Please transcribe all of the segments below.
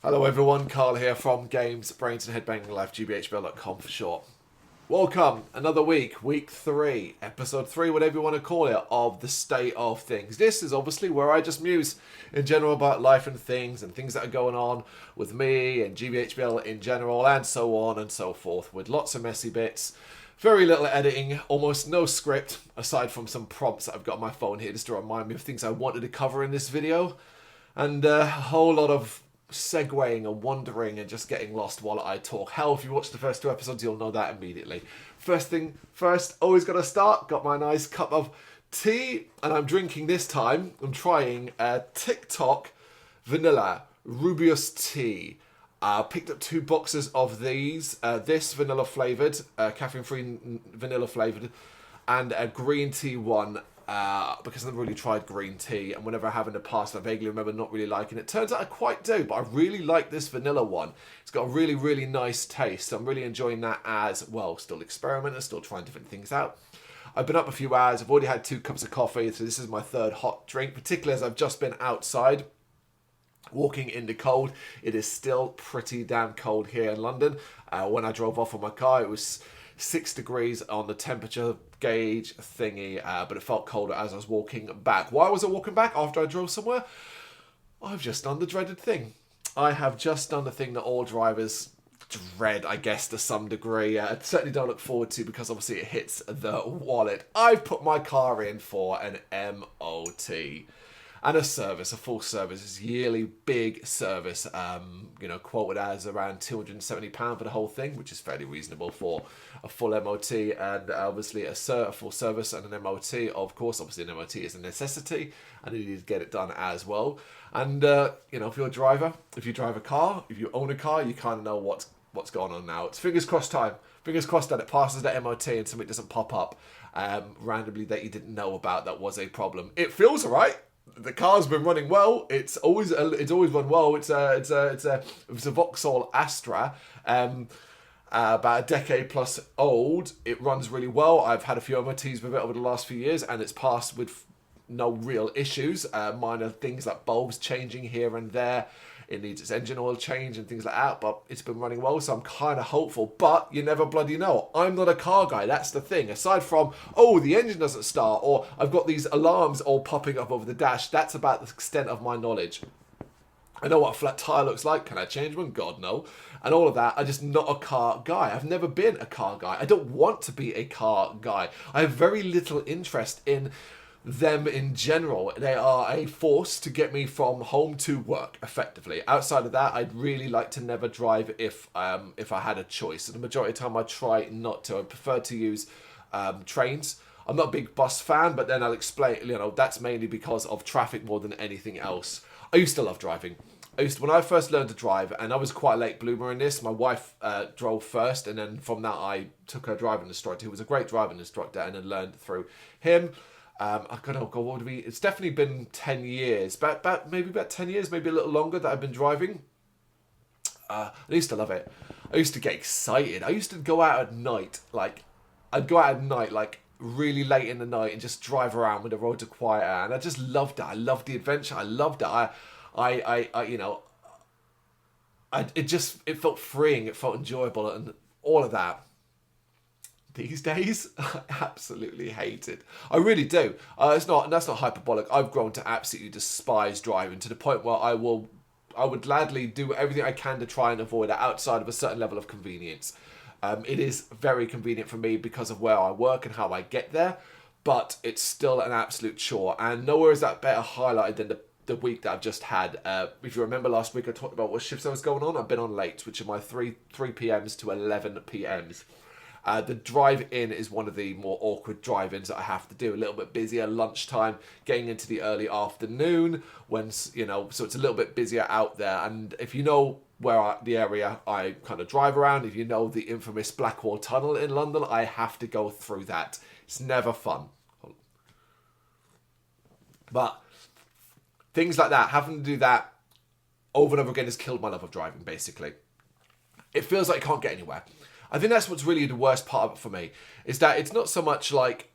Hello everyone, Carl here from Games, Brains and Headbanging Life, gbhblofficial for short. Welcome, another week 3, episode 3, whatever you want to call it, of the state of things. This is obviously where I just muse in general about life and things that are going on with me and GBHBL in general and so on and so forth, with lots of messy bits, very little editing, almost no script, aside from some prompts that I've got on my phone here just to remind me of things I wanted to cover in this video, and a whole lot of segueing and wandering and just getting lost while I talk. Hell, if you watch the first 2 episodes, you'll know that immediately. First thing first, always gotta start. Got my nice cup of tea, and I'm drinking this time. I'm trying a TikTok vanilla Rubius tea. Picked up 2 boxes of these. This vanilla flavored, caffeine-free vanilla flavored, and a green tea one. Because I've never really tried green tea, and whenever I have in the past, I vaguely remember not really liking it. Turns out I quite do, but I really like this vanilla one. It's got a really, really nice taste. So I'm really enjoying that as well. Still experimenting, still trying different things out. I've been up a few hours. I've already had 2 cups of coffee, so this is my 3rd hot drink, particularly as I've just been outside walking in the cold. It is still pretty damn cold here in London. When I drove off on my car, it was 6 degrees on the temperature gauge thingy, but it felt colder as I was walking back. Why was I walking back after I drove somewhere? I've just done the dreaded thing. I have just done the thing that all drivers dread, I guess, to some degree. I certainly don't look forward to, because obviously it hits the wallet. I've put my car in for an MOT. And a service, a full service, this yearly big service, quoted as around £270 for the whole thing, which is fairly reasonable for a full MOT, and obviously a full service and an MOT. Of course, obviously an MOT is a necessity, and you need to get it done as well. And, if you're a driver, if you drive a car, if you own a car, you kind of know what's going on now. It's fingers crossed time. Fingers crossed that it passes the MOT and something doesn't pop up randomly that you didn't know about that was a problem. It feels all right. The car's been running well. It's always run well. It's a Vauxhall Astra, about a decade plus old. It runs really well. I've had a few MOTs with it over the last few years, and it's passed with no real issues. Minor things like bulbs changing here and there. It needs its engine oil change and things like that, but it's been running well, so I'm kind of hopeful. But you never bloody know. I'm not a car guy, that's the thing. Aside from, the engine doesn't start, or I've got these alarms all popping up over the dash, that's about the extent of my knowledge. I know what a flat tyre looks like. Can I change one? God, no. And all of that. I'm just not a car guy. I've never been a car guy. I don't want to be a car guy. I have very little interest in them in general. They are a force to get me from home to work, effectively. Outside of that, I'd really like to never drive if I had a choice. And the majority of the time, I try not to. I prefer to use trains. I'm not a big bus fan, but then I'll explain, that's mainly because of traffic more than anything else. I used to love driving. When I first learned to drive, and I was quite a late bloomer in this, my wife drove first, and then from that I took her driving instructor, who was a great driving instructor, and then learned through him. I don't know, God, what would be? It's definitely been 10 years, maybe about 10 years, maybe a little longer that I've been driving. I used to love it. I used to get excited. I used to go out at night, really late in the night and just drive around when the roads are quiet, and I just loved it. I loved the adventure. I loved it. It felt freeing. It felt enjoyable, and all of that. These days, I absolutely hate it. I really do. That's not hyperbolic. I've grown to absolutely despise driving, to the point where I would gladly do everything I can to try and avoid it outside of a certain level of convenience. It is very convenient for me because of where I work and how I get there, but it's still an absolute chore. And nowhere is that better highlighted than the week that I've just had. If you remember last week, I talked about what shifts I was going on. I've been on late, which are my 3 p.m.s to 11 p.m.s. The drive-in is one of the more awkward drive-ins that I have to do. A little bit busier lunchtime, getting into the early afternoon, so it's a little bit busier out there. And if you know the area I kind of drive around, if you know the infamous Blackwall Tunnel in London, I have to go through that. It's never fun. But things like that, having to do that over and over again has killed my love of driving, basically. It feels like I can't get anywhere. I think that's what's really the worst part of it for me, is that it's not so much like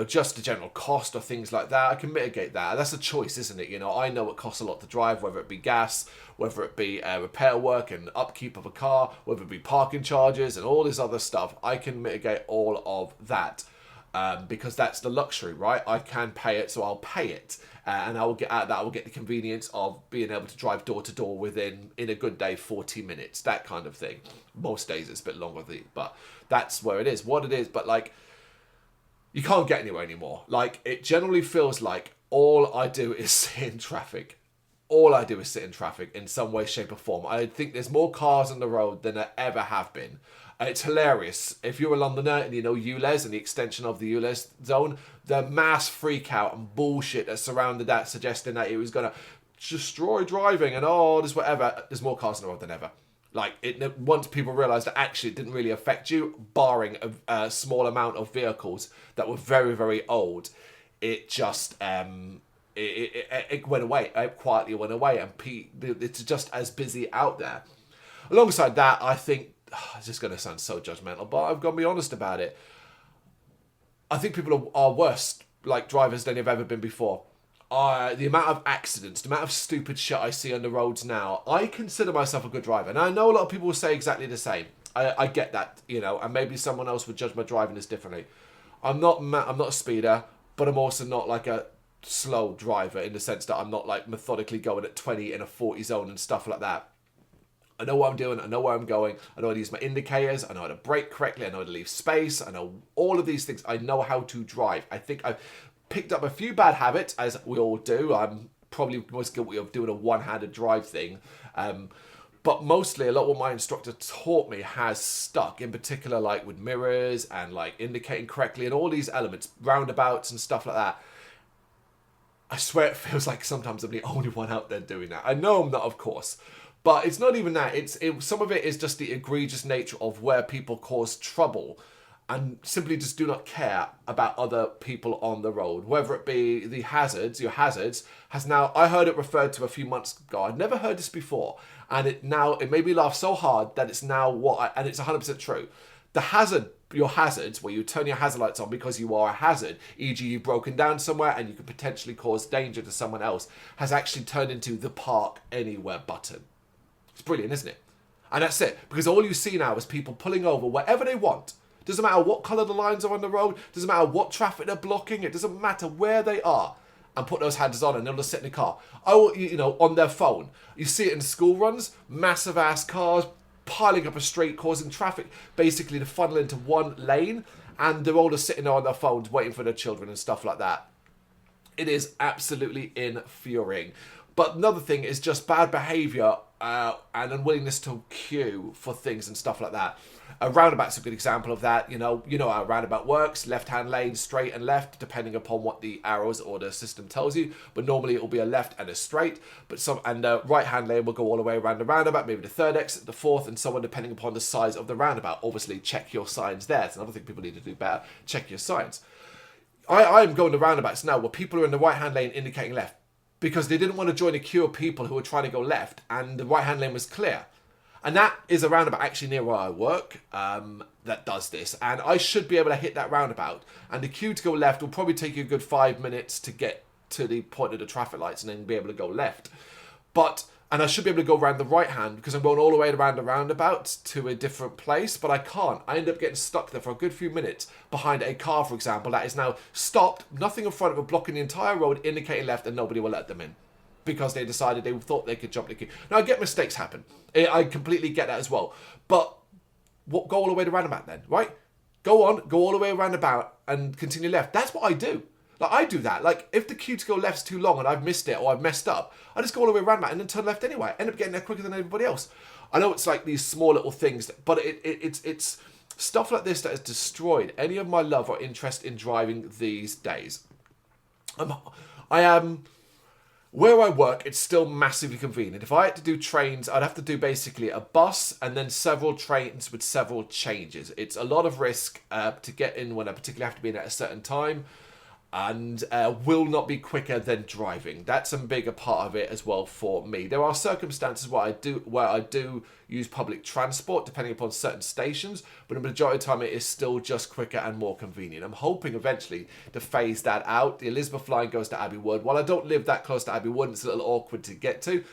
just the general cost or things like that, I can mitigate that. That's a choice, isn't it? I know it costs a lot to drive, whether it be gas, whether it be repair work and upkeep of a car, whether it be parking charges and all this other stuff. I can mitigate all of that because that's the luxury, right? I can pay it, so I'll pay it. And I will get out of that. I will get the convenience of being able to drive door to door within, in a good day, 40 minutes, that kind of thing. Most days it's a bit longer, but that's where it is, what it is. But you can't get anywhere anymore. It generally feels like all I do is sit in traffic. All I do is sit in traffic in some way, shape or form. I think there's more cars on the road than there ever have been. It's hilarious. If you're a Londoner and you know ULEZ and the extension of the ULEZ zone, the mass freak out and bullshit that surrounded that, suggesting that it was going to destroy driving and there's whatever. There's more cars on the road than ever. Once people realised that actually it didn't really affect you, barring a small amount of vehicles that were very, very old, it just it went away. It quietly went away, and it's just as busy out there. Alongside that, I think it's just going to sound so judgmental, but I've got to be honest about it. I think people are worse, drivers, than they've ever been before. The amount of accidents, the amount of stupid shit I see on the roads now, I consider myself a good driver. And I know a lot of people will say exactly the same. I get that, and maybe someone else would judge my driving as differently. I'm not a speeder, but I'm also not a slow driver in the sense that I'm not methodically going at 20 in a 40 zone and stuff like that. I know what I'm doing. I know where I'm going. I know how to use my indicators. I know how to brake correctly. I know how to leave space. I know all of these things. I know how to drive. I think I've picked up a few bad habits, as we all do. I'm probably most guilty of doing a one-handed drive thing. But mostly, a lot of what my instructor taught me has stuck. In particular, with mirrors and indicating correctly and all these elements, roundabouts and stuff like that. I swear it feels like sometimes I'm the only one out there doing that. I know I'm not, of course. But it's not even that. Some of it is just the egregious nature of where people cause trouble and simply just do not care about other people on the road. Whether it be your hazards has now, I heard it referred to a few months ago. I'd never heard this before. And it made me laugh so hard that it's now and it's 100% true. Your hazards, where you turn your hazard lights on because you are a hazard, e.g. you've broken down somewhere and you could potentially cause danger to someone else, has actually turned into the park anywhere button. It's brilliant, isn't it? And that's it. Because all you see now is people pulling over wherever they want. Doesn't matter what colour the lines are on the road. Doesn't matter what traffic they're blocking. It doesn't matter where they are. And put those hazards on and they'll just sit in the car. On their phone. You see it in school runs. Massive ass cars piling up a street, causing traffic basically to funnel into one lane. And they're all just sitting there on their phones waiting for their children and stuff like that. It is absolutely infuriating. But another thing is just bad behaviour and unwillingness to queue for things and stuff like that. A roundabout's a good example of that. You know how a roundabout works. Left-hand lane, straight and left, depending upon what the arrows or the system tells you. But normally it will be a left and a straight. And the right-hand lane will go all the way around the roundabout, maybe the third exit, the fourth, and so on, depending upon the size of the roundabout. Obviously, check your signs there. It's another thing people need to do better. Check your signs. I am going to roundabouts now where people are in the right-hand lane indicating left, because they didn't want to join a queue of people who were trying to go left, and the right-hand lane was clear. And that is a roundabout actually near where I work that does this. And I should be able to hit that roundabout. And the queue to go left will probably take you a good 5 minutes to get to the point of the traffic lights and then be able to go left. And I should be able to go around the right hand because I'm going all the way around the roundabout to a different place, but I can't. I end up getting stuck there for a good few minutes behind a car, for example, that is now stopped, nothing in front of it, blocking the entire road, indicating left, and nobody will let them in because they decided they thought they could jump the queue. Now, I get mistakes happen. I completely get that as well. But go all the way to roundabout then, right? Go all the way around about and continue left. That's what I do. I do that. If the queue to go left's too long and I've missed it or I've messed up, I just go all the way around that and then turn left anyway. I end up getting there quicker than everybody else. I know it's these small little things, but it's stuff like this that has destroyed any of my love or interest in driving these days. Where I work, it's still massively convenient. If I had to do trains, I'd have to do basically a bus and then several trains with several changes. It's a lot of risk to get in when I particularly have to be in at a certain time. and will not be quicker than driving. That's a bigger part of it as well for me. There are circumstances where I do use public transport depending upon certain stations, but the majority of the time it is still just quicker and more convenient. I'm hoping eventually to phase that out. The Elizabeth line goes to Abbey Wood. While I don't live that close to Abbey Wood, it's a little awkward to get to.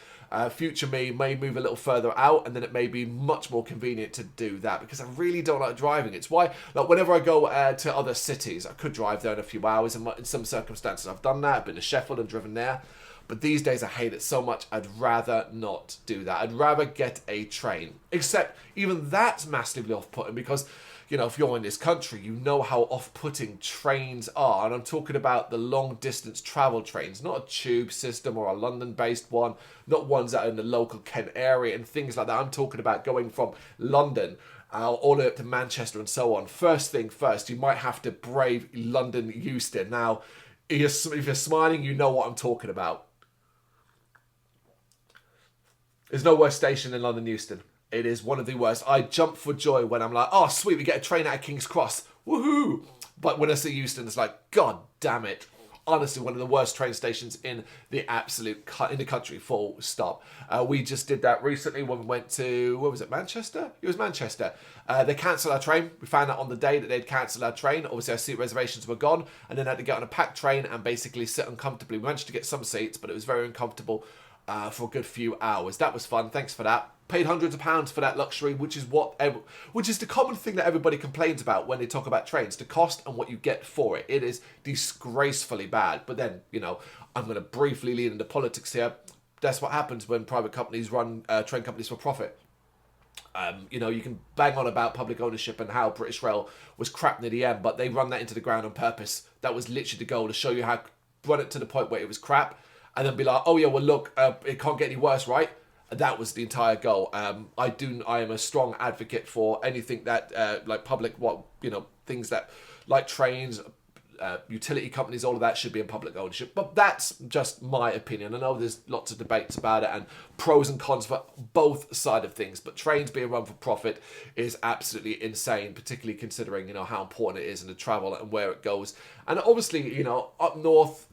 Future me may move a little further out, and then it may be much more convenient to do that, because I really don't like driving. It's why, like, whenever I go to other cities, I could drive there in a few hours, and in some circumstances I've done that. I've been to Sheffield and driven there, but these days I hate it so much I'd rather not do that. I'd rather get a train, except even that's massively off-putting, because you know, if you're in this country, you know how off-putting trains are. And I'm talking about the long-distance travel trains, not a tube system or a London-based one, not ones that are in the local Kent area and things like that. I'm talking about going from London all the way up to Manchester and so on. First thing first, you might have to brave London Euston. Now, if you're smiling, you know what I'm talking about. There's no worse station than London Euston. It is one of the worst. I jump for joy when I'm like, oh, sweet, we get a train out of King's Cross. Woohoo! But when I see Euston, it's like, God damn it. Honestly, one of the worst train stations in the country, full stop. We just did that recently when we went to, where was it, Manchester? It was Manchester. They cancelled our train. We found out on the day that they'd cancelled our train. Obviously, our seat reservations were gone, and then had to get on a packed train and basically sit uncomfortably. We managed to get some seats, but it was very uncomfortable for a good few hours. That was fun. Thanks for that. Paid hundreds of pounds for that luxury, which is the common thing that everybody complains about when they talk about trains, the cost and what you get for it. It is disgracefully bad. But then, you know, I'm going to briefly lean into politics here. That's what happens when private companies run train companies for profit. You know, you can bang on about public ownership and how British Rail was crap near the end, but they run that into the ground on purpose. That was literally the goal, to show you how, run it to the point where it was crap, and then be like, oh yeah, well look, it can't get any worse, right? That was the entire goal. I am a strong advocate for anything that like public, things that like trains, utility companies, all of that should be in public ownership. But that's just my opinion. I know there's lots of debates about it and pros and cons for both sides of things. But trains being run for profit is absolutely insane, particularly considering, you know, how important it is in the travel and where it goes. And obviously, you know, up north,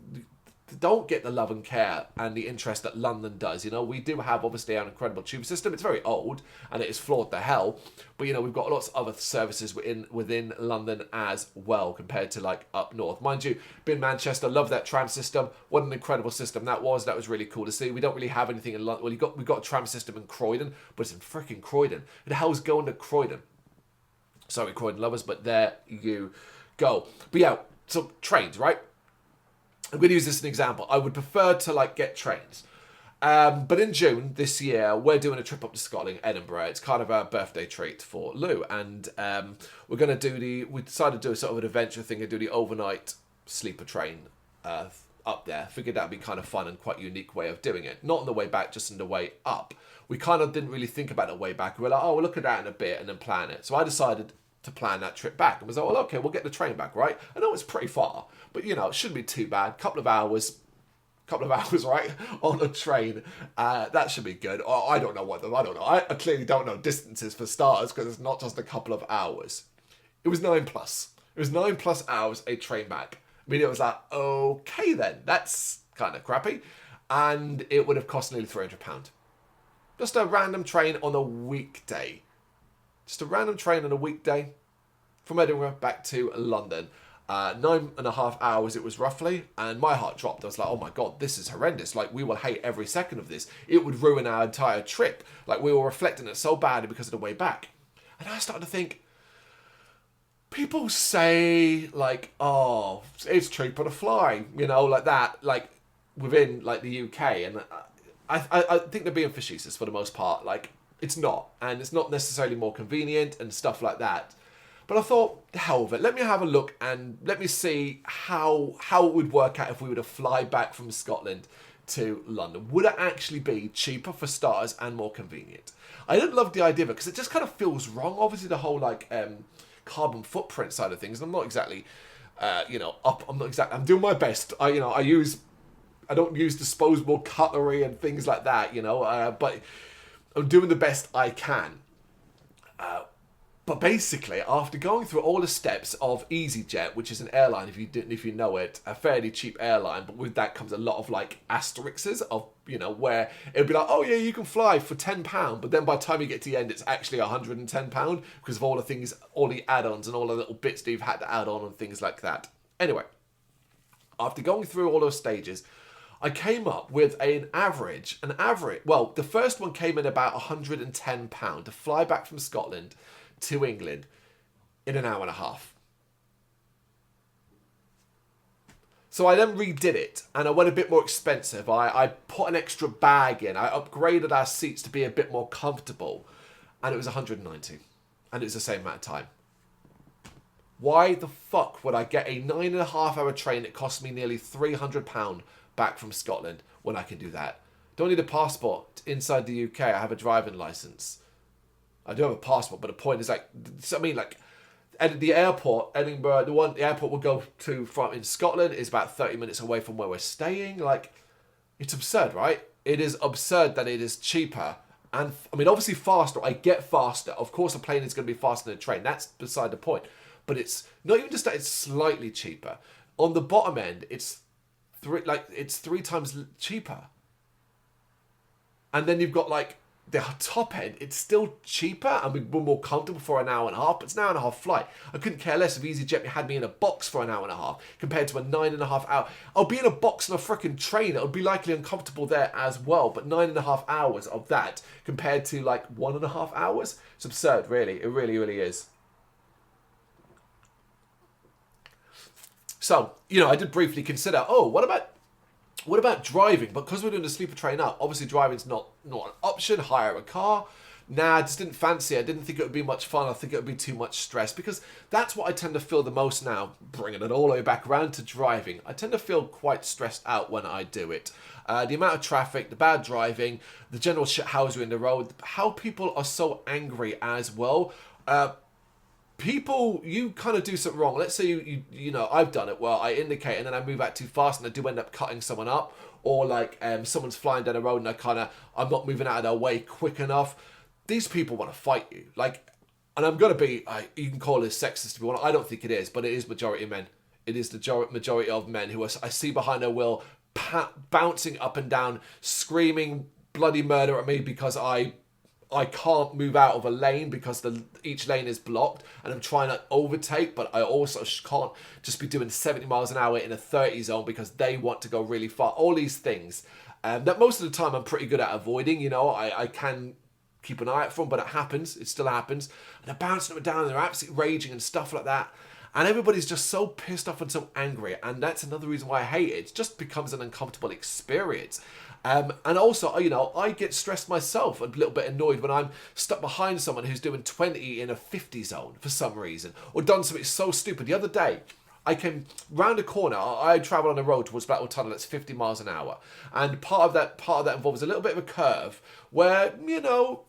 don't get the love and care and the interest that London does. You know, we do have obviously an incredible tube system. It's very old and it is flawed to hell, but you know, we've got lots of other services within London as well compared to like up north. Mind you, been Manchester, love that tram system. What an incredible system that was. That was really cool to see. We don't really have anything in London. Well, we've got a tram system in Croydon, but it's in freaking Croydon. Who the hell's going to Croydon? Sorry, Croydon lovers, but there you go. But yeah, so trains, right? I'm going to use this as an example. I would prefer to like get trains. But in June this year, we're doing a trip up to Scotland, Edinburgh. It's kind of a birthday treat for Lou. And we're going to we decided to do a sort of an adventure thing and do the overnight sleeper train up there. Figured that would be kind of fun and quite a unique way of doing it. Not on the way back, just on the way up. We kind of didn't really think about the way back. We were like, oh, we'll look at that in a bit and then plan it. So I decided to plan that trip back and was like, well, okay, we'll get the train back, right? I know it's pretty far, but you know, it shouldn't be too bad. Couple of hours, right, on a train. That should be good. Or I don't know. I clearly don't know distances for starters, because it's not just a couple of hours. It was 9+. It was 9+ hours a train back. I mean, it was like, okay then, that's kind of crappy. And it would have cost nearly £300. Just a random train on a weekday. Just a random train on a weekday from Edinburgh back to London. 9.5 hours it was roughly, and my heart dropped. I was like, oh my God, this is horrendous. Like, we will hate every second of this. It would ruin our entire trip. Like, we were reflecting it so badly because of the way back. And I started to think, people say, like, oh, it's cheaper to fly, you know, like that, like, within, like, the UK. And I think they're being facetious for the most part. Like, it's not. And it's not necessarily more convenient and stuff like that. But I thought, the hell with it. Let me have a look and let me see how it would work out if we were to fly back from Scotland to London. Would it actually be cheaper for starters and more convenient? I didn't love the idea of it because it just kind of feels wrong. Obviously, the whole, like, carbon footprint side of things. I'm not exactly, I'm doing my best. I don't use disposable cutlery and things like that, but I'm doing the best I can. But basically, after going through all the steps of EasyJet, which is an airline, if you know it, a fairly cheap airline, but with that comes a lot of like asterisks of, where it'll be like, oh yeah, you can fly for £10, but then by the time you get to the end, it's actually £110 because of all the things, all the add-ons and all the little bits that you've had to add on and things like that. Anyway, after going through all those stages, I came up with an average, well, the first one came in about £110 to fly back from Scotland to England in an hour and a half. So I then redid it and I went a bit more expensive. I put an extra bag in. I upgraded our seats to be a bit more comfortable and it was 190 and it was the same amount of time. Why the fuck would I get a 9.5-hour train that cost me nearly £300 back from Scotland when I can do that? Don't need a passport inside the UK. I have a driving license. I do have a passport, but the point is at the airport, Edinburgh, the airport we'll go to from in Scotland is about 30 minutes away from where we're staying. Like, it's absurd, right? It is absurd that it is cheaper. And, I mean, obviously faster. I get faster. Of course, a plane is going to be faster than a train. That's beside the point. But it's not even just that it's slightly cheaper. On the bottom end, it's three times cheaper. And then you've got, like, the top end, it's still cheaper and we're more comfortable for an hour and a half, but it's an hour and a half flight. I couldn't care less if EasyJet had me in a box for an hour and a half compared to a 9.5 hour. I'll be in a box on a freaking train. It would be likely uncomfortable there as well, but 9.5 hours of that compared to like 1.5 hours, it's absurd, really. It really, really is. So, I did briefly consider, what about driving? Because we're doing the sleeper train up, obviously driving's not an option. Hire a car. Nah, I just didn't fancy it. I didn't think it would be much fun. I think it would be too much stress because that's what I tend to feel the most now, bringing it all the way back around to driving. I tend to feel quite stressed out when I do it. The amount of traffic, the bad driving, the general shithousery in the road, how people are so angry as well. People, you kind of do something wrong. Let's say you know, I've done it. Well, I indicate and then I move out too fast and I do end up cutting someone up, or like someone's flying down the road and I'm not moving out of their way quick enough. These people want to fight you. Like, and I'm gonna be, you can call this sexist if you want. I don't think it is, but it is majority men. It is the majority of men who I see behind their wheel, bouncing up and down, screaming bloody murder at me because I can't move out of a lane because each lane is blocked and I'm trying to overtake, but I also can't just be doing 70 miles an hour in a 30 zone because they want to go really far. All these things that most of the time I'm pretty good at avoiding. I can keep an eye out for them, but it happens. It still happens. And they're bouncing them down and they're absolutely raging and stuff like that. And everybody's just so pissed off and so angry. And that's another reason why I hate it. It just becomes an uncomfortable experience. And also, I get stressed myself, a little bit annoyed when I'm stuck behind someone who's doing 20 in a 50 zone for some reason, or done something so stupid. The other day, I came round a corner. I travel on a road towards Blackwall Tunnel that's 50 miles an hour, and part of that involves a little bit of a curve where,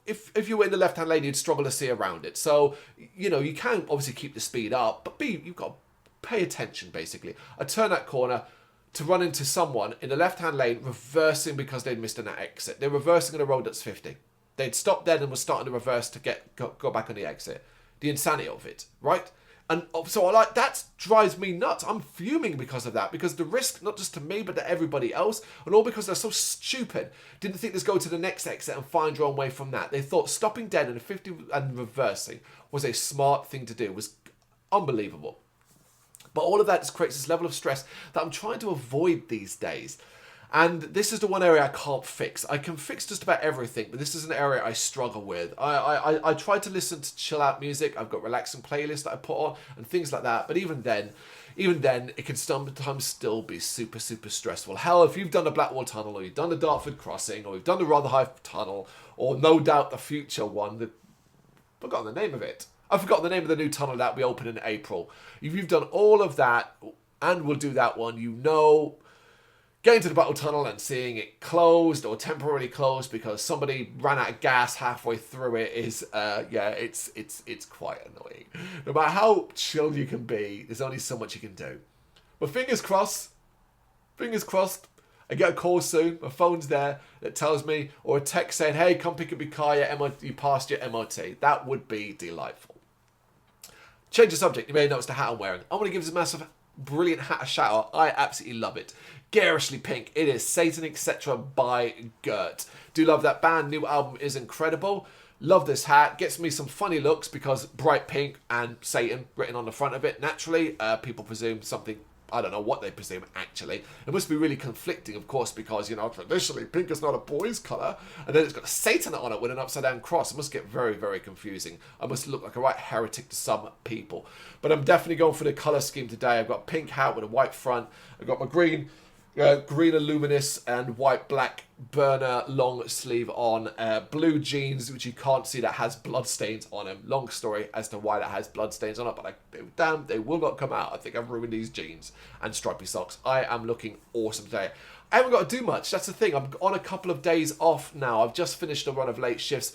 if you were in the left-hand lane, you'd struggle to see around it. So, you can obviously keep the speed up, but you've got to pay attention. Basically, I turn that corner to run into someone in the left-hand lane reversing because they'd missed an exit. They're reversing on a road that's 50. They'd stopped dead and were starting to reverse to go back on the exit. The insanity of it, right? And so that drives me nuts. I'm fuming because of that, because the risk, not just to me, but to everybody else, and all because they're so stupid, didn't think let's go to the next exit and find your own way from that. They thought stopping dead in a 50 and reversing was a smart thing to do. It was unbelievable. But all of that just creates this level of stress that I'm trying to avoid these days. And this is the one area I can't fix. I can fix just about everything, but this is an area I struggle with. I try to listen to chill out music. I've got relaxing playlists that I put on and things like that. But even then, it can sometimes still be super, super stressful. Hell, if you've done the Blackwall Tunnel, or you've done the Dartford Crossing, or you've done the Rotherhithe Tunnel, or no doubt the future one, I've forgotten the name of it. I've forgotten the name of the new tunnel that we open in April. If you've done all of that, and we'll do that one, getting to the Battle Tunnel and seeing it closed or temporarily closed because somebody ran out of gas halfway through it is, it's quite annoying. No matter how chill you can be, there's only so much you can do. But fingers crossed, I get a call soon, my phone's there, that tells me, or a text saying, hey, come pick up your car, you passed your MOT. That would be delightful. Change the subject. You may have noticed the hat I'm wearing. I want to give this massive, brilliant hat a shout out. I absolutely love it. Garishly pink. It is Satan, etc. by Gert. Do love that band. New album is incredible. Love this hat. Gets me some funny looks because bright pink and Satan written on the front of it. Naturally, people presume something. I don't know what they presume, actually. It must be really conflicting, of course, because, you know, traditionally pink is not a boy's colour. And then it's got Satan on it with an upside-down cross. It must get very, very confusing. I must look like a right heretic to some people. But I'm definitely going for the colour scheme today. I've got a pink hat with a white front. I've got my green luminous and white black burner long sleeve on, blue jeans which you can't see that has blood stains on them. Long story as to why that has blood stains on it, but damn, they will not come out. I think I've ruined these jeans. And stripy socks. I am looking awesome today. I haven't got to do much. That's the thing. I'm on a couple of days off now. I've just finished a run of late shifts.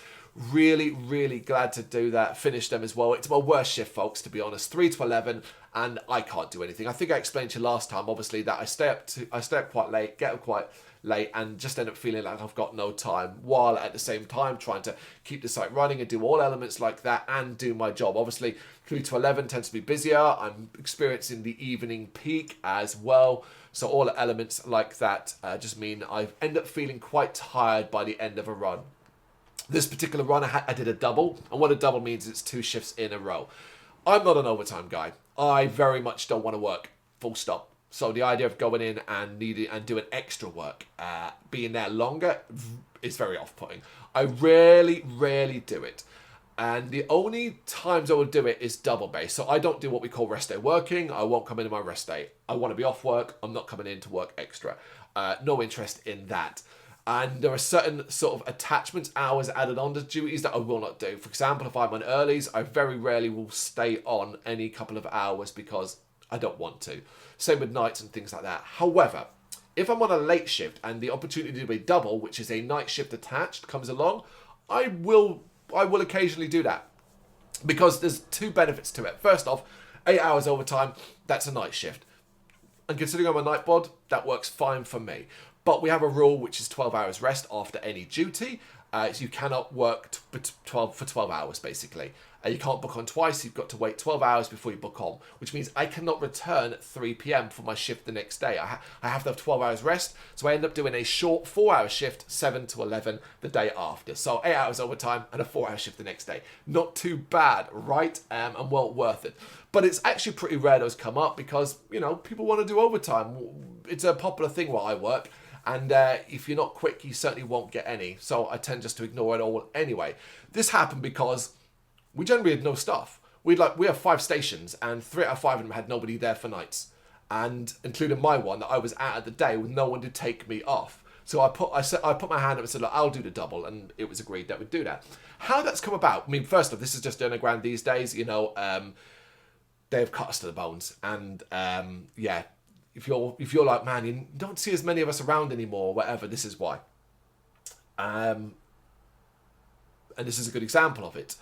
Really, really glad to do that. Finish them as well. It's my worst shift, folks, to be honest. 3 to 11, and I can't do anything. I think I explained to you last time, obviously, that I stay up quite late, get up quite late, and just end up feeling like I've got no time, while at the same time trying to keep the site running and do all elements like that and do my job. Obviously, 3 to 11 tends to be busier. I'm experiencing the evening peak as well. So all elements like that just mean I end up feeling quite tired by the end of a run. This particular run, I did a double, and what a double means is it's 2 shifts in a row. I'm not an overtime guy. I very much don't want to work, full stop. So the idea of going in and doing extra work, being there longer, is very off-putting. I rarely do it. And the only times I will do it is double base. So I don't do what we call rest day working. I won't come into my rest day. I want to be off work. I'm not coming in to work extra. No interest in that. And there are certain sort of attachment hours added on to duties that I will not do. For example, if I'm on earlies, I very rarely will stay on any couple of hours because I don't want to. Same with nights and things like that. However, if I'm on a late shift and the opportunity to do a double, which is a night shift attached, comes along, I will occasionally do that. Because there's 2 benefits to it. First off, 8 hours overtime, that's a night shift. And considering I'm a night bod, that works fine for me. But we have a rule which is 12 hours rest after any duty. So you cannot work for 12 hours, basically. You can't book on twice. You've got to wait 12 hours before you book on, which means I cannot return at 3 p.m. for my shift the next day. I have to have 12 hours rest. So I end up doing a short 4-hour shift, 7 to 11, the day after. So 8 hours overtime and a 4-hour shift the next day. Not too bad, right? And well worth it. But it's actually pretty rare those come up because, you know, people want to do overtime. It's a popular thing where I work. And if you're not quick, you certainly won't get any. So I tend just to ignore it all anyway. This happened because we generally had no staff. We have 5 stations, and 3 out of 5 of them had nobody there for nights, and including my one that I was at the day with no one to take me off. So I put my hand up and said, look, I'll do the double, and it was agreed that we'd do that. How that's come about? I mean, first off, this is just underground these days. You know, they've cut us to the bones, and yeah. If you're like, man, you don't see as many of us around anymore, whatever, this is why. And this is a good example of it.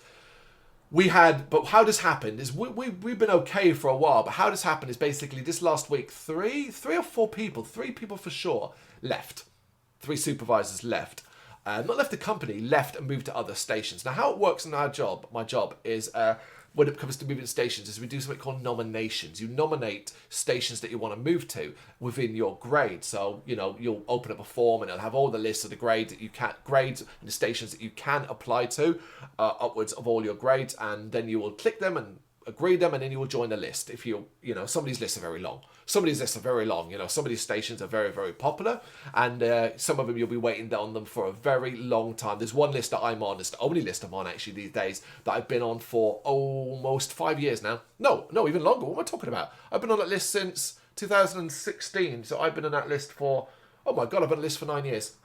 But how this happened is we've been okay for a while, but how this happened is basically this last week, 3 or 4 people, 3 people for sure, left. 3 supervisors left. Not left the company, left and moved to other stations. Now, how it works in my job is... when it comes to moving stations, is we do something called nominations. You nominate stations that you want to move to within your grade. So, you know, you'll open up a form and it'll have all the lists of the grades and the stations that you can apply to, upwards of all your grades, and then you will click them and agree them, and then you will join the list. If you know, some of these lists are very long. Some of these lists are very long. You know, some of these stations are very, very popular, and some of them you'll be waiting on them for a very long time. There's one list that I'm on. It's the only list I'm on actually these days that I've been on for almost 5 years now. No, even longer. What am I talking about? I've been on that list since 2016. So I've been on that list for, oh my God, I've been on the list for 9 years.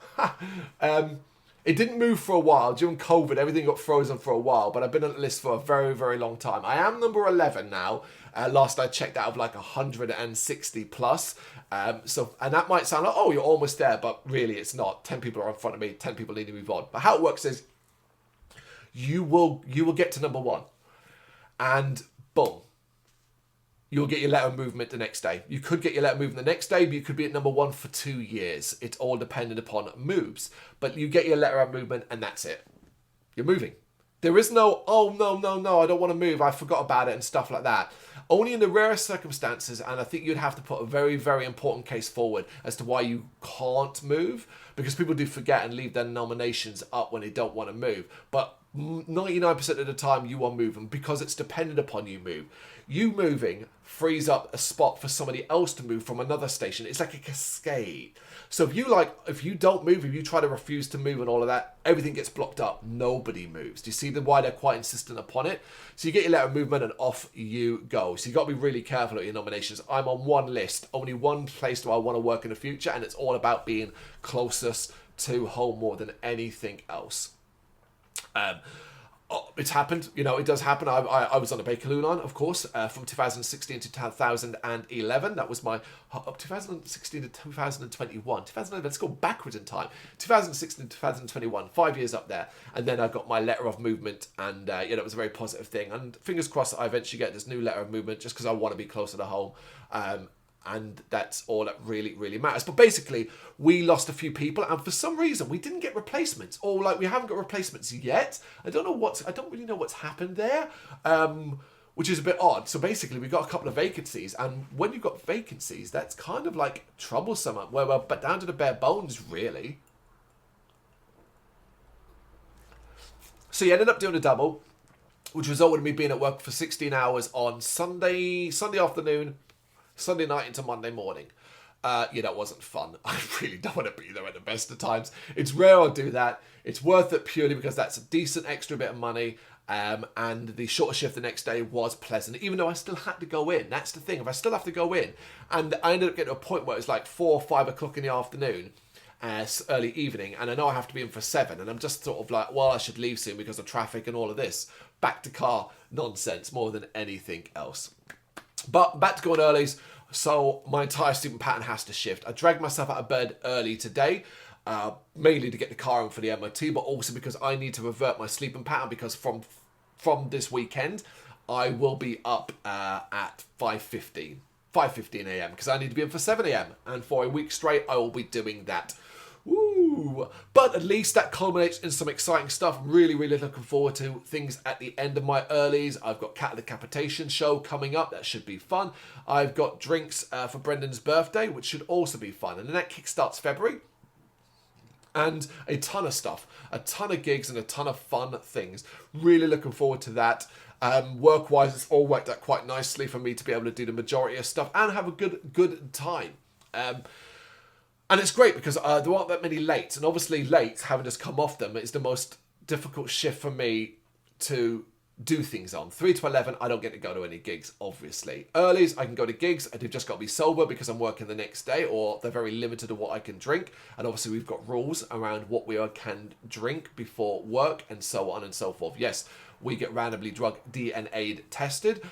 It didn't move for a while. During COVID, everything got frozen for a while, but I've been on the list for a very, very long time. I am number 11 now. Last I checked, out of like 160 plus. And that might sound like, oh, you're almost there, but really it's not. 10 people are in front of me, 10 people need to move on. But how it works is you will get to number 1, and boom, you'll get your letter of movement the next day. You could get your letter of movement the next day, but you could be at number 1 for 2 years. It's all dependent upon moves. But you get your letter of movement, and that's it. You're moving. There is no, oh, no, I don't want to move, I forgot about it and stuff like that. Only in the rarest circumstances, and I think you'd have to put a very, very important case forward as to why you can't move, because people do forget and leave their nominations up when they don't want to move. But 99% of the time you are moving because it's dependent upon you move. You moving frees up a spot for somebody else to move from another station. It's like a cascade. So if you don't move, if you try to refuse to move and all of that, everything gets blocked up. Nobody moves. Do you see why they're quite insistent upon it? So you get your letter of movement and off you go. So you got to be really careful at your nominations. I'm on one list. Only one place do I want to work in the future, and it's all about being closest to home more than anything else. It's happened, it does happen. I was on a Bakerloo line, of course, from 2016 to 2011. That was my 2016 to 2021. 2011, let's go backwards in time. 2016 to 2021, 5 years up there. And then I got my letter of movement, and it was a very positive thing. And fingers crossed that I eventually get this new letter of movement just because I want to be closer to home. And that's all that really, really matters. But basically, we lost a few people, and for some reason, we didn't get replacements, or we haven't got replacements yet. I don't really know what's happened there, which is a bit odd. So basically, we got a couple of vacancies, and when you've got vacancies, that's kind of troublesome. Where we're down to the bare bones, really. So you ended up doing a double, which resulted in me being at work for 16 hours on Sunday afternoon, Sunday night into Monday morning. That wasn't fun. I really don't want to be there at the best of times. It's rare I do that. It's worth it purely because that's a decent extra bit of money. And the shorter shift the next day was pleasant, even though I still had to go in. That's the thing. If I still have to go in, and I ended up getting to a point where it was 4 or 5 o'clock in the afternoon, early evening, and I know I have to be in for 7, and I'm just sort of I should leave soon because of traffic and all of this. Back to car nonsense more than anything else. But back to going earlies, so my entire sleeping pattern has to shift. I dragged myself out of bed early today, mainly to get the car in for the MOT, but also because I need to revert my sleeping pattern, because from this weekend, I will be up at 5:15 a.m. because I need to be in for 7 a.m. And for a week straight, I will be doing that. Woo! But at least that culminates in some exciting stuff. Really, really looking forward to things at the end of my earlies. I've got Cat Decapitation show coming up. That should be fun. I've got drinks for Brendan's birthday, which should also be fun. And then that kickstarts February. And a ton of stuff. A ton of gigs and a ton of fun things. Really looking forward to that. Work-wise, it's all worked out quite nicely for me to be able to do the majority of stuff and have a good time. And it's great because there aren't that many lates. And obviously lates, having just come off them, is the most difficult shift for me to do things on. 3 to 11, I don't get to go to any gigs, obviously. Earlies, I can go to gigs. I've just got to be sober because I'm working the next day, or they're very limited to what I can drink. And obviously we've got rules around what we can drink before work and so on and so forth. Yes, we get randomly drug DNA'd tested.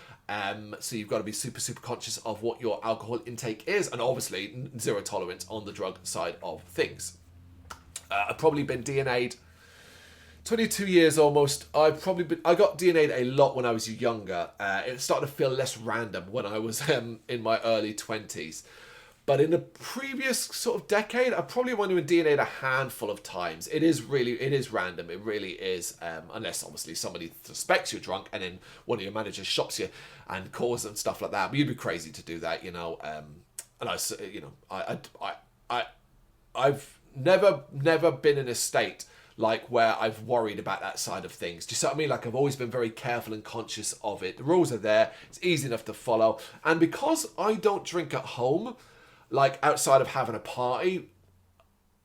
So you've got to be super, super conscious of what your alcohol intake is, and obviously zero tolerance on the drug side of things. I've probably been DNA'd 22 years almost. I got DNA'd a lot when I was younger. It started to feel less random when I was in my early 20s. But in the previous sort of decade, I probably only been DNA'd a handful of times. It is random. It really is. Unless obviously somebody suspects you're drunk and then one of your managers shops you and calls and stuff like that. But you'd be crazy to do that, I've never been in a state where I've worried about that side of things. Do you see what I mean? I've always been very careful and conscious of it. The rules are there. It's easy enough to follow. And because I don't drink at home, outside of having a party,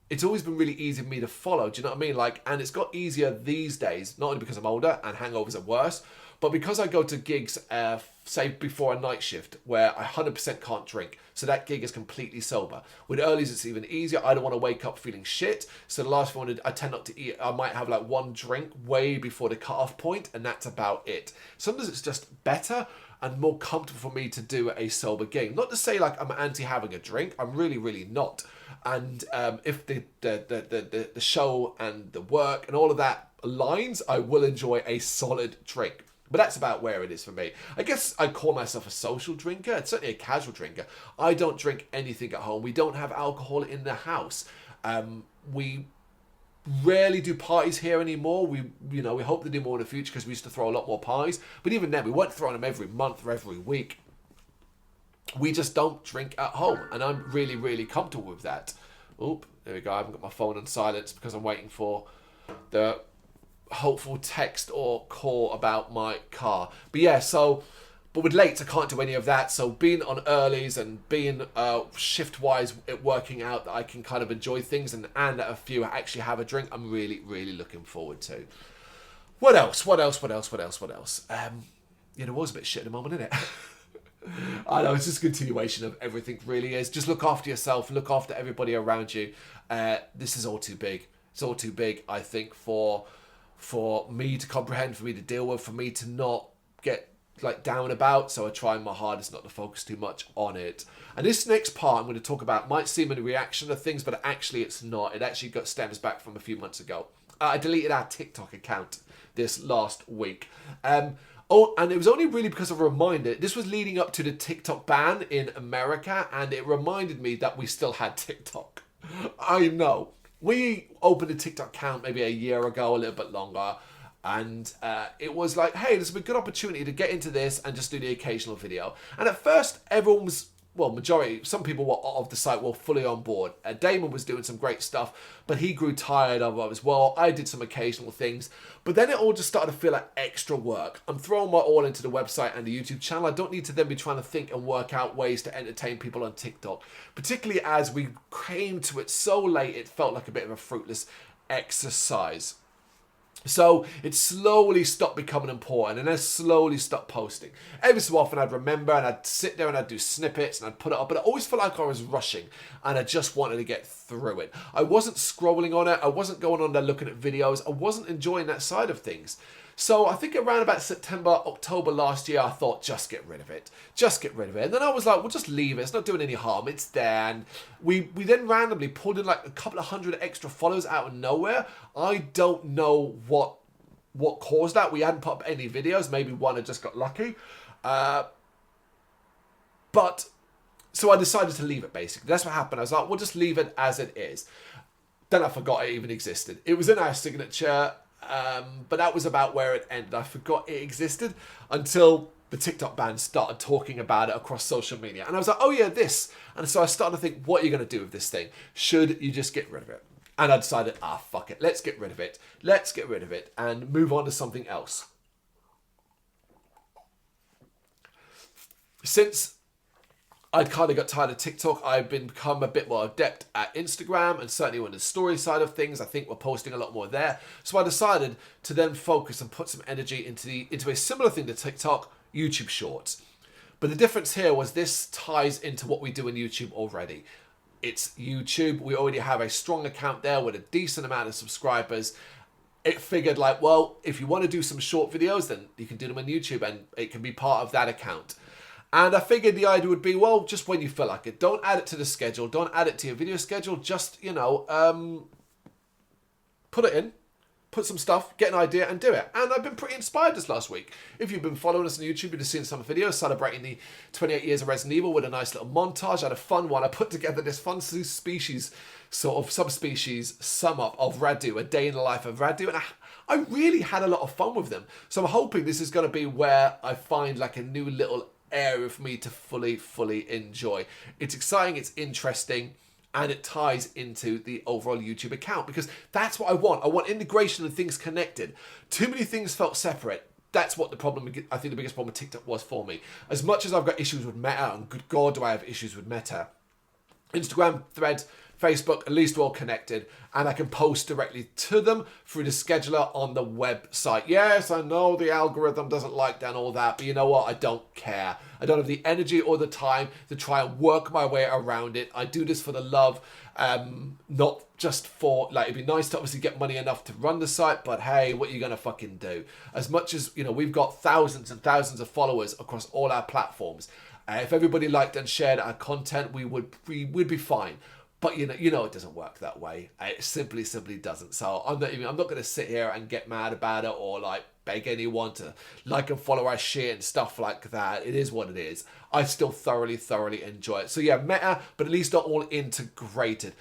it's always been really easy for me to follow. Do you know what I mean? And it's got easier these days, not only because I'm older and hangovers are worse, but because I go to gigs, say before a night shift, where I 100% can't drink. So that gig is completely sober. With earlies, it's even easier. I don't want to wake up feeling shit. So the last one, I tend not to eat. I might have one drink way before the cut-off point, and that's about it. Sometimes it's just better and more comfortable for me to do a sober gig. Not to say I'm anti having a drink. I'm really, really not. And if the show and the work and all of that aligns, I will enjoy a solid drink. But that's about where it is for me. I guess I call myself a social drinker. It's certainly a casual drinker. I don't drink anything at home. We don't have alcohol in the house. rarely do parties here anymore. We hope to do more in the future because we used to throw a lot more parties. But even then, we weren't throwing them every month or every week. We just don't drink at home, and I'm really, really comfortable with that. Oop, there we go. I haven't got my phone on silence because I'm waiting for the hopeful text or call about my car. But yeah, but with late, I can't do any of that. So being on earlies and being shift-wise, it working out that I can kind of enjoy things and that a few actually have a drink, I'm really, really looking forward to. What else? There was a bit shit at the moment, isn't it? I know, it's just a continuation of everything, really is. Just look after yourself, look after everybody around you. This is all too big. It's all too big, I think, for me to comprehend, for me to deal with, for me to not get down about. So I try my hardest not to focus too much on it. And this next part I'm going to talk about might seem a reaction to things, but actually it's not. It actually stems back from a few months ago. I deleted our TikTok account this last week. And it was only really because of a reminder. This was leading up to the TikTok ban in America, and it reminded me that we still had TikTok. I know. We opened a TikTok account maybe a year ago, a little bit longer, and it was like, hey, this is a good opportunity to get into this and just do the occasional video. And at first, everyone was, some people were of the site were fully on board. Damon was doing some great stuff, but he grew tired of it as well. I did some occasional things, but then it all just started to feel like extra work. I'm throwing my all into the website and the YouTube channel. I don't need to then be trying to think and work out ways to entertain people on TikTok, particularly as we came to it so late, it felt like a bit of a fruitless exercise. So it slowly stopped becoming important, and then slowly stopped posting. Every so often I'd remember and I'd sit there and I'd do snippets and I'd put it up, but I always felt like I was rushing and I just wanted to get through it. I wasn't scrolling on it. I wasn't going on there looking at videos. I wasn't enjoying that side of things. So I think around about September, October last year, I thought, just get rid of it. Just get rid of it. And then I was like, well, just leave it. It's not doing any harm. It's there. And we then randomly pulled in like a couple of hundred extra followers out of nowhere. I don't know what caused that. We hadn't put up any videos. Maybe one had just got lucky. But so I decided to leave it, basically. That's what happened. I was like, we'll just leave it as it is. Then I forgot it even existed. It was in our signature. But that was about where it ended. I forgot it existed until the TikTok ban started talking about it across social media. And I was like, oh yeah, this. And so I started to think, what are you going to do with this thing? Should you just get rid of it? And I decided, fuck it. Let's get rid of it. Let's get rid of it and move on to something else. Since I'd kind of got tired of TikTok, I've become a bit more adept at Instagram, and certainly on the story side of things, I think we're posting a lot more there. So I decided to then focus and put some energy into a similar thing to TikTok, YouTube Shorts. But the difference here was this ties into what we do in YouTube already. It's YouTube. We already have a strong account there with a decent amount of subscribers. It figured like, well, if you want to do some short videos, then you can do them on YouTube and it can be part of that account. And I figured the idea would be, well, just when you feel like it. Don't add it to the schedule. Don't add it to your video schedule. Just, put it in. Put some stuff, get an idea, and do it. And I've been pretty inspired this last week. If you've been following us on YouTube, you've seen some videos celebrating the 28 years of Resident Evil with a nice little montage. I had a fun one. I put together this fun species, sort of subspecies sum up of Radu, a day in the life of Radu. And I really had a lot of fun with them. So I'm hoping this is going to be where I find like a new little area for me to fully enjoy. It's exciting, it's interesting, and it ties into the overall YouTube account because that's what I want. I want integration and things connected. Too many things felt separate. That's what the problem, I think the biggest problem with TikTok was for me. As much as I've got issues with Meta, and good God do I have issues with Meta, Instagram, Threads, Facebook, at least we're all connected, and I can post directly to them through the scheduler on the website. Yes, I know the algorithm doesn't like that and all that, but you know what? I don't care. I don't have the energy or the time to try and work my way around it. I do this for the love, not just for, like, it'd be nice to obviously get money enough to run the site, but hey, what are you going to fucking do? As much as, we've got thousands and thousands of followers across all our platforms. If everybody liked and shared our content, we'd be fine. But you know it doesn't work that way. It simply doesn't. So I'm not going to sit here and get mad about it or like beg anyone to like and follow our shit and stuff like that. It is what it is. I still thoroughly enjoy it. So yeah, Meta, but at least not all integrated.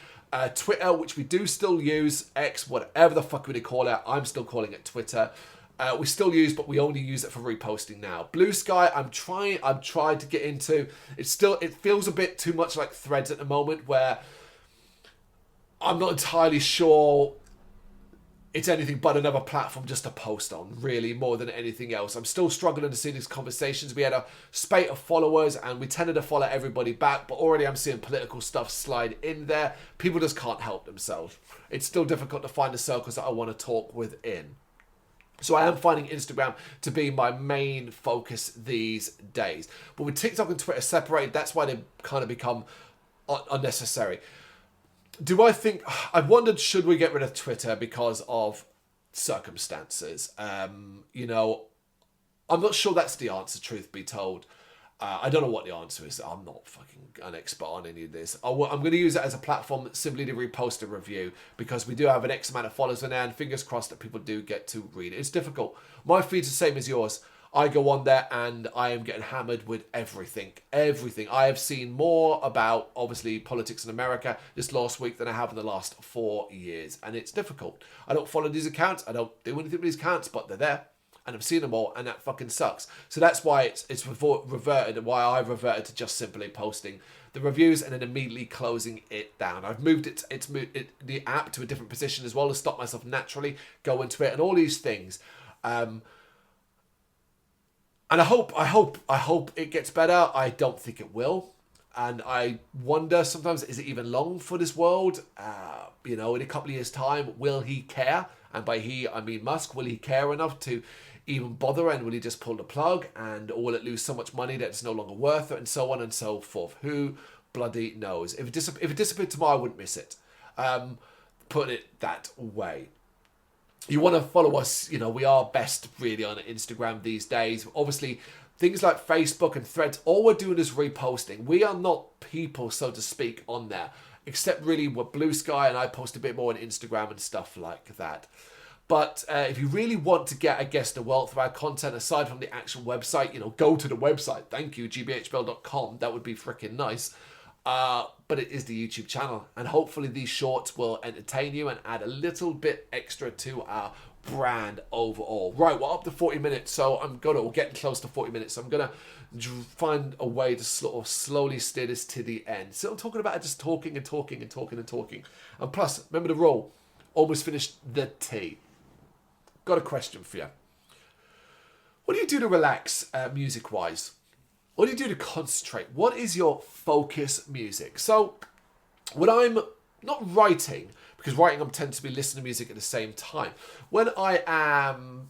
Twitter, which we do still use, X, whatever the fuck we call it. I'm still calling it Twitter. We still use, but we only use it for reposting now. Blue Sky, I'm trying to get into. It feels a bit too much like Threads at the moment, where I'm not entirely sure it's anything but another platform just to post on, really, more than anything else. I'm still struggling to see these conversations. We had a spate of followers and we tended to follow everybody back, but already I'm seeing political stuff slide in there. People just can't help themselves. It's still difficult to find the circles that I want to talk within. So I am finding Instagram to be my main focus these days. But with TikTok and Twitter separated, that's why they've kind of become unnecessary. I've wondered, should we get rid of Twitter because of circumstances? I'm not sure that's the answer, truth be told. I don't know what the answer is. I'm not fucking an expert on any of this. I'm going to use it as a platform simply to repost a review because we do have an X amount of followers on there, and fingers crossed that people do get to read it. It's difficult. My feed's the same as yours. I go on there and I am getting hammered with everything. Everything. I have seen more about, obviously, politics in America this last week than I have in the last 4 years. And it's difficult. I don't follow these accounts. I don't do anything with these accounts, but they're there. And I've seen them all, and that fucking sucks. So that's why it's reverted, why I've reverted to just simply posting the reviews and then immediately closing it down. I've moved the app to a different position as well to stop myself naturally going to it and all these things. And I hope it gets better. I don't think it will. And I wonder sometimes, is it even long for this world? In a couple of years' time, will he care? And by he, I mean Musk. Will he care enough to even bother? And will he just pull the plug? Or will it lose so much money that it's no longer worth it? And so on and so forth. Who bloody knows? If it disappeared tomorrow, I wouldn't miss it. Put it that way. You want to follow us, we are best really on Instagram these days. Obviously, things like Facebook and Threads, all we're doing is reposting. We are not people, so to speak, on there. Except really with Blue Sky, and I post a bit more on Instagram and stuff like that. But if you really want to get, the wealth of our content aside from the actual website, go to the website. Thank you, gbhbl.com. That would be freaking nice. But it is the YouTube channel, and hopefully these shorts will entertain you and add a little bit extra to our brand overall. Right, we're up to 40 minutes, so we're getting close to 40 minutes, so I'm gonna find a way to sort of slowly steer this to the end. So I'm talking about just talking and talking and talking and talking. And plus, remember the rule, almost finished the tea. Got a question for you. What do you do to relax music-wise? What do you do to concentrate? What is your focus music? So, when I'm not writing, because writing I tend to be listening to music at the same time. When I am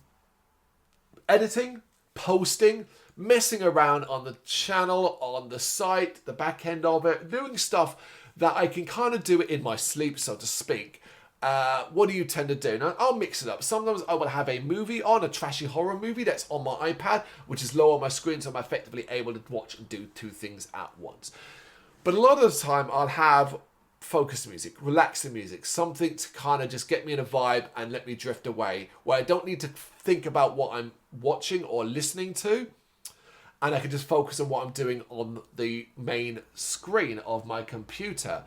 editing, posting, messing around on the channel, on the site, the back end of it, doing stuff that I can kind of do it in my sleep, so to speak. What do you tend to do? Now, I'll mix it up. Sometimes I will have a movie on, a trashy horror movie that's on my iPad, which is low on my screen, so I'm effectively able to watch and do two things at once. But a lot of the time, I'll have focus music, relaxing music, something to kind of just get me in a vibe and let me drift away, where I don't need to think about what I'm watching or listening to, and I can just focus on what I'm doing on the main screen of my computer.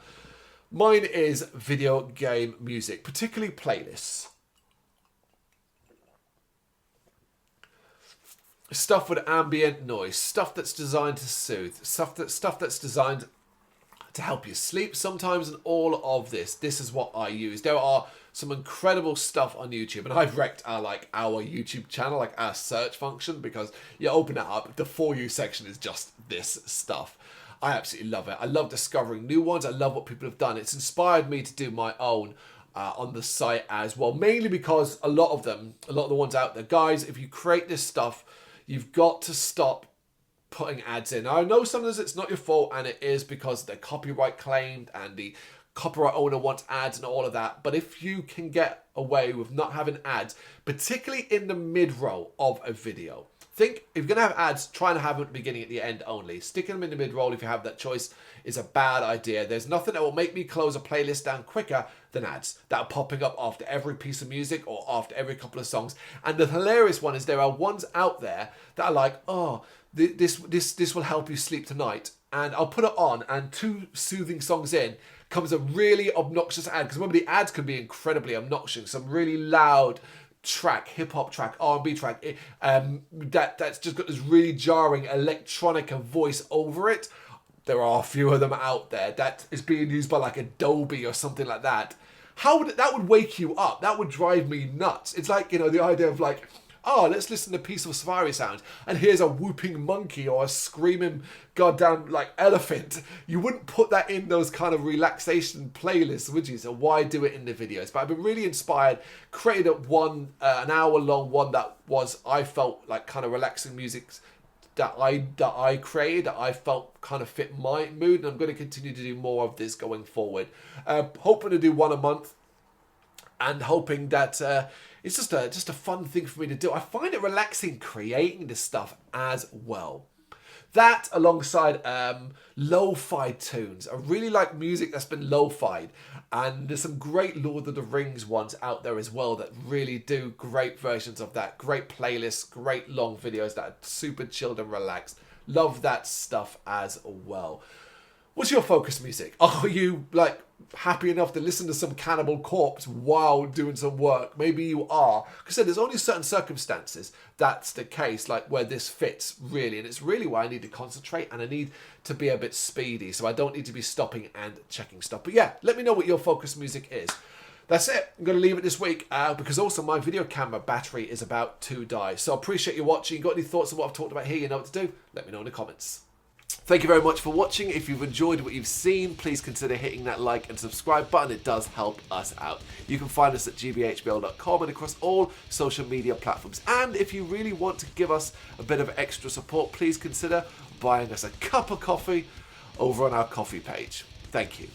Mine is video game music, particularly playlists. Stuff with ambient noise, stuff that's designed to soothe, stuff that's designed to help you sleep sometimes, and all of this. This is what I use. There are some incredible stuff on YouTube, and I've wrecked our YouTube channel, like our search function, because you open it up, the For You section is just this stuff. I absolutely love it. I love discovering new ones. I love what people have done. It's inspired me to do my own on the site as well. Mainly because a lot of the ones out there, guys, if you create this stuff, you've got to stop putting ads in. Now, I know sometimes it's not your fault, and it is because they're copyright claimed and the copyright owner wants ads and all of that. But if you can get away with not having ads, particularly in the mid-roll of a video, think, if you're going to have ads, try and have them at the beginning, at the end only. Sticking them in the mid-roll, if you have that choice, is a bad idea. There's nothing that will make me close a playlist down quicker than ads that are popping up after every piece of music or after every couple of songs. And the hilarious one is there are ones out there that are like, oh, this will help you sleep tonight. And I'll put it on, and two soothing songs in, comes a really obnoxious ad. Because remember, the ads can be incredibly obnoxious. Some really loud track, hip-hop track, R&B track, that's just got this really jarring electronica voice over it. There are a few of them out there that is being used by like Adobe or something like that. That would wake you up? That would drive me nuts. It's like, the idea of like, oh, let's listen to peaceful safari sounds, and here's a whooping monkey or a screaming goddamn like elephant. You wouldn't put that in those kind of relaxation playlists, would you? So why do it in the videos? But I've been really inspired, created an hour long one that was, I felt like kind of relaxing music that I created, that I felt kind of fit my mood, and I'm going to continue to do more of this going forward. Hoping to do one a month, and hoping that it's just a fun thing for me to do. I find it relaxing creating this stuff as well. That alongside lo-fi tunes. I really like music that's been lo-fied, and there's some great Lord of the Rings ones out there as well that really do great versions of that. Great playlists, great long videos that are super chilled and relaxed. Love that stuff as well. What's your focus music? Are you like happy enough to listen to some Cannibal Corpse while doing some work? Maybe you are. Because I said, there's only certain circumstances that's the case, like where this fits really. And it's really where I need to concentrate, and I need to be a bit speedy. So I don't need to be stopping and checking stuff. But yeah, let me know what your focus music is. That's it. I'm going to leave it this week because also my video camera battery is about to die. So I appreciate you watching. You got any thoughts on what I've talked about here? You know what to do. Let me know in the comments. Thank you very much for watching. If you've enjoyed what you've seen, please consider hitting that like and subscribe button. It does help us out. You can find us at gbhbl.com and across all social media platforms. And if you really want to give us a bit of extra support, please consider buying us a cup of coffee over on our coffee page. Thank you.